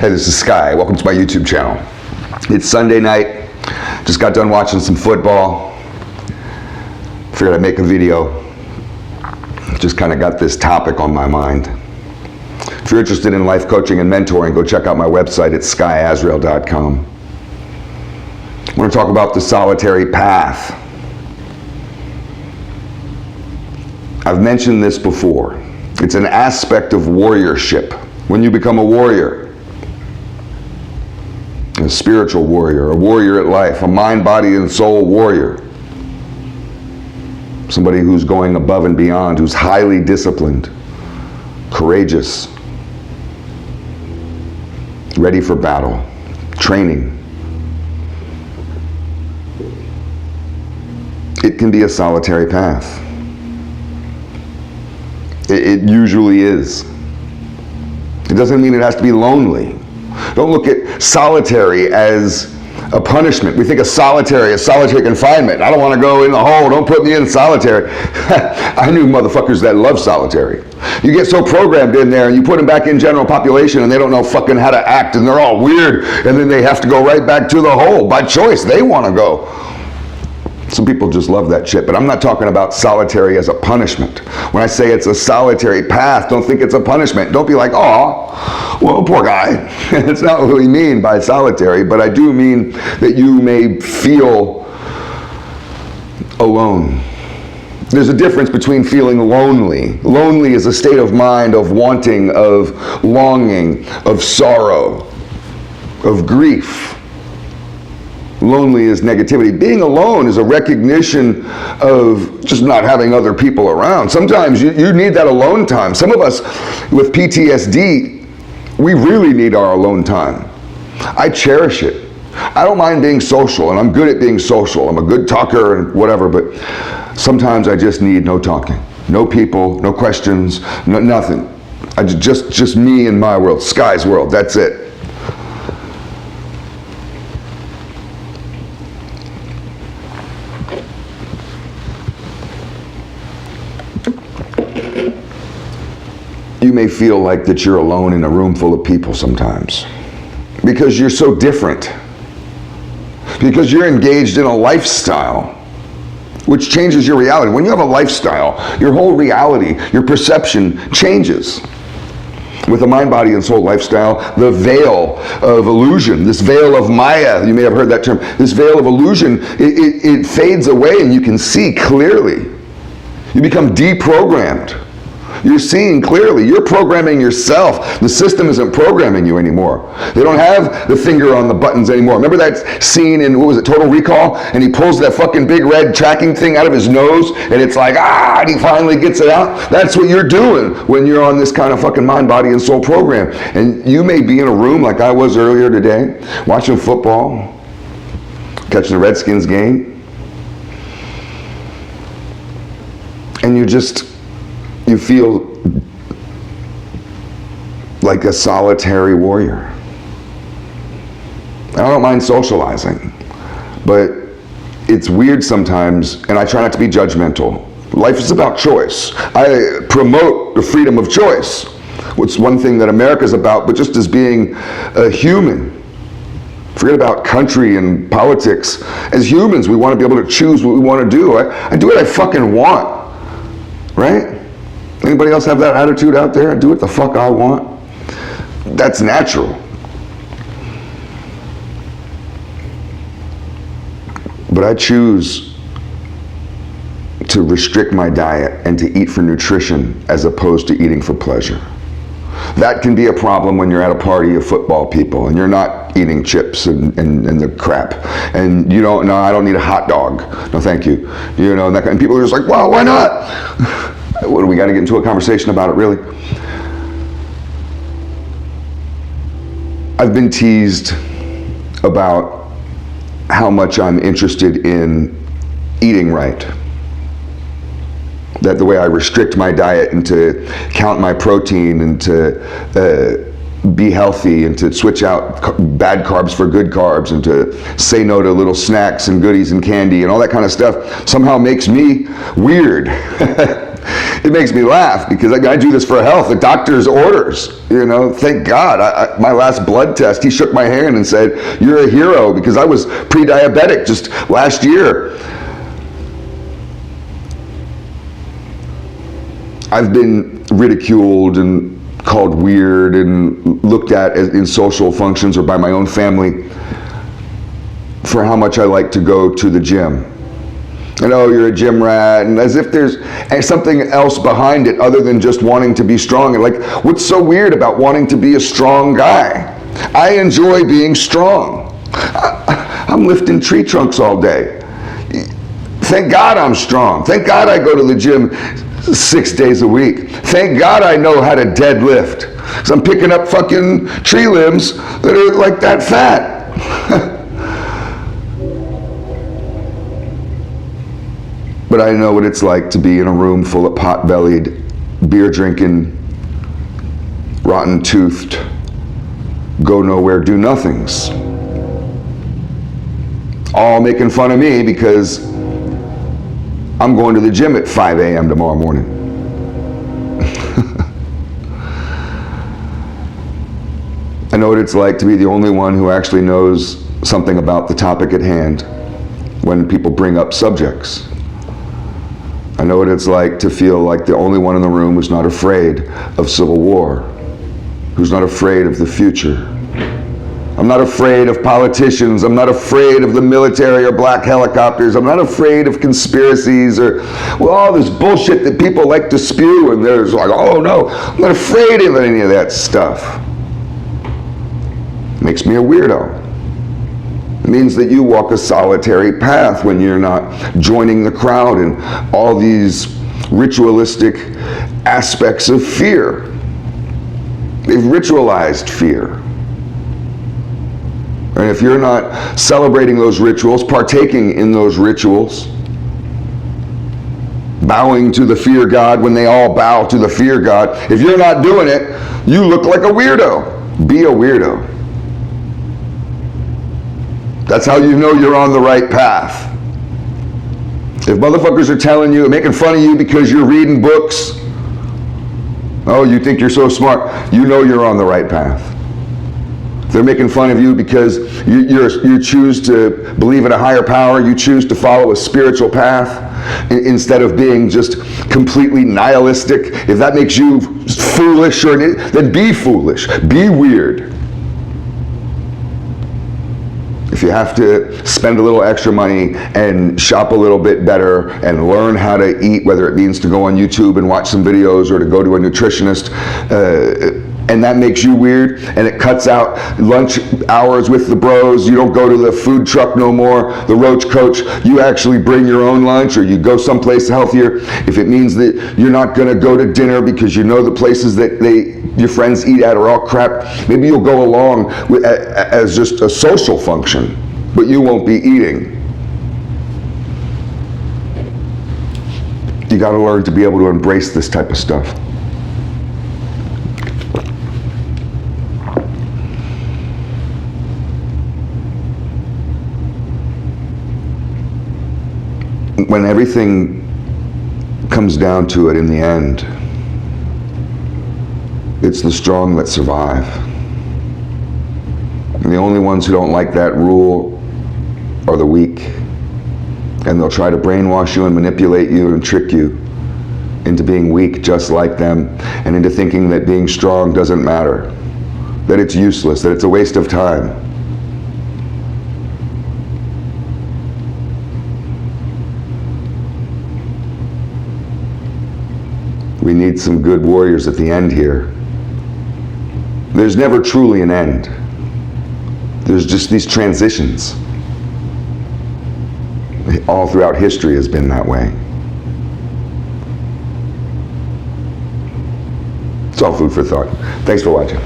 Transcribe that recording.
Hey, this is Sky. Welcome to my YouTube channel. It's Sunday night. Just got done watching some football. Figured I'd make a video. Just kind of got this topic on my mind. If you're interested in life coaching and mentoring, go check out my website at skyazrael.com. I want to talk about the solitary path. I've mentioned this before. It's an aspect of warriorship. When you become a warrior, a spiritual warrior, a warrior at life, a mind, body, and soul warrior. Somebody who's going above and beyond, who's highly disciplined, courageous, ready for battle, training. It can be a solitary path. It usually is. It doesn't mean it has to be lonely. Don't look at solitary as a punishment. We think of solitary confinement. I don't want to go in the hole. Don't put me in solitary. I knew motherfuckers that love solitary. You get so programmed in there and you put them back in general population and they don't know fucking how to act and they're all weird and then they have to go right back to the hole. By choice, they want to go. Some people just love that shit, but I'm not talking about solitary as a punishment. When I say it's a solitary path, don't think it's a punishment. Don't be like, oh, well, poor guy. It's not what we mean by solitary, but I do mean that you may feel alone. There's a difference between feeling lonely. Lonely is a state of mind of wanting, of longing, of sorrow, of grief. Lonely is negativity. Being alone is a recognition of just not having other people around. Sometimes you need that alone time. Some of us with PTSD, we really need our alone time. I cherish it. I don't mind being social, and I'm good at being social. I'm a good talker and whatever, but sometimes I just need no talking. No people, no questions, nothing. Just me and my world, Sky's world, that's it. You may feel like that you're alone in a room full of people sometimes because you're so different, because you're engaged in a lifestyle which changes your reality. When you have a lifestyle, your whole reality, your perception changes. With a mind, body, and soul lifestyle, the veil of illusion, this veil of Maya, you may have heard that term, this veil of illusion, it fades away and you can see clearly. You become deprogrammed. You're seeing clearly. You're programming yourself. The system isn't programming you anymore. They don't have the finger on the buttons anymore. Remember that scene in, what was it, Total Recall? And he pulls that fucking big red tracking thing out of his nose, and it's like, and he finally gets it out. That's what you're doing when you're on this kind of fucking mind, body, and soul program. And you may be in a room like I was earlier today, watching football, catching the Redskins game, and you feel like a solitary warrior. I don't mind socializing, but it's weird sometimes, and I try not to be judgmental. Life is about choice. I promote the freedom of choice. It's one thing that America's about, but just as being a human. Forget about country and politics. As humans, we want to be able to choose what we want to do. I do what I fucking want, right? Anybody else have that attitude out there? I do what the fuck I want. That's natural. But I choose to restrict my diet and to eat for nutrition as opposed to eating for pleasure. That can be a problem when you're at a party of football people and you're not eating chips and the crap. And you don't, no, I don't need a hot dog. No, thank you. You know, and people are just like, well, why not? What do we got to get into a conversation about it, really? I've been teased about how much I'm interested in eating right. That the way I restrict my diet and to count my protein and to be healthy and to switch out bad carbs for good carbs and to say no to little snacks and goodies and candy and all that kind of stuff somehow makes me weird. it makes me laugh because I do this for health. The doctor's orders, you know. Thank God. My last blood test, he shook my hand and said, "You're a hero," because I was pre-diabetic just last year. I've been ridiculed and called weird and looked at in social functions or by my own family for how much I like to go to the gym. And oh, you're a gym rat, and as if there's something else behind it other than just wanting to be strong. And like, what's so weird about wanting to be a strong guy? I enjoy being strong. I'm lifting tree trunks all day. Thank God I'm strong. Thank God I go to the gym 6 days a week. Thank God I know how to deadlift. Because I'm picking up fucking tree limbs that are like that fat. But I know what it's like to be in a room full of pot-bellied, beer-drinking, rotten-toothed, go-nowhere, do-nothings. All making fun of me because I'm going to the gym at 5 a.m. tomorrow morning. I know what it's like to be the only one who actually knows something about the topic at hand when people bring up subjects. I know what it's like to feel like the only one in the room who's not afraid of civil war, who's not afraid of the future. I'm not afraid of politicians. I'm not afraid of the military or black helicopters. I'm not afraid of conspiracies or all this bullshit that people like to spew, and there's like, oh no, I'm not afraid of any of that stuff. It makes me a weirdo. It means that you walk a solitary path when you're not joining the crowd in all these ritualistic aspects of fear. They've ritualized fear. And if you're not celebrating those rituals, partaking in those rituals, bowing to the fear god when they all bow to the fear god, if you're not doing it, you look like a weirdo. Be a weirdo. That's how you know you're on the right path. If motherfuckers are telling you, making fun of you because you're reading books, oh, you think you're so smart, you know you're on the right path. If they're making fun of you because you choose to believe in a higher power, you choose to follow a spiritual path instead of being just completely nihilistic, if that makes you foolish, then be foolish, be weird. If you have to spend a little extra money and shop a little bit better and learn how to eat, whether it means to go on YouTube and watch some videos or to go to a nutritionist, and that makes you weird, and it cuts out lunch hours with the bros, you don't go to the food truck no more, the roach coach, you actually bring your own lunch, or you go someplace healthier. If it means that you're not going to go to dinner because you know the places that your friends eat at are all crap, maybe you'll go along as just a social function, but you won't be eating. You got to learn to be able to embrace this type of stuff. When everything comes down to it in the end, it's the strong that survive. And the only ones who don't like that rule are the weak. And they'll try to brainwash you and manipulate you and trick you into being weak just like them, and into thinking that being strong doesn't matter, that it's useless, that it's a waste of time. We need some good warriors at the end here. There's never truly an end. There's just these transitions. All throughout history has been that way. It's all food for thought. Thanks for watching.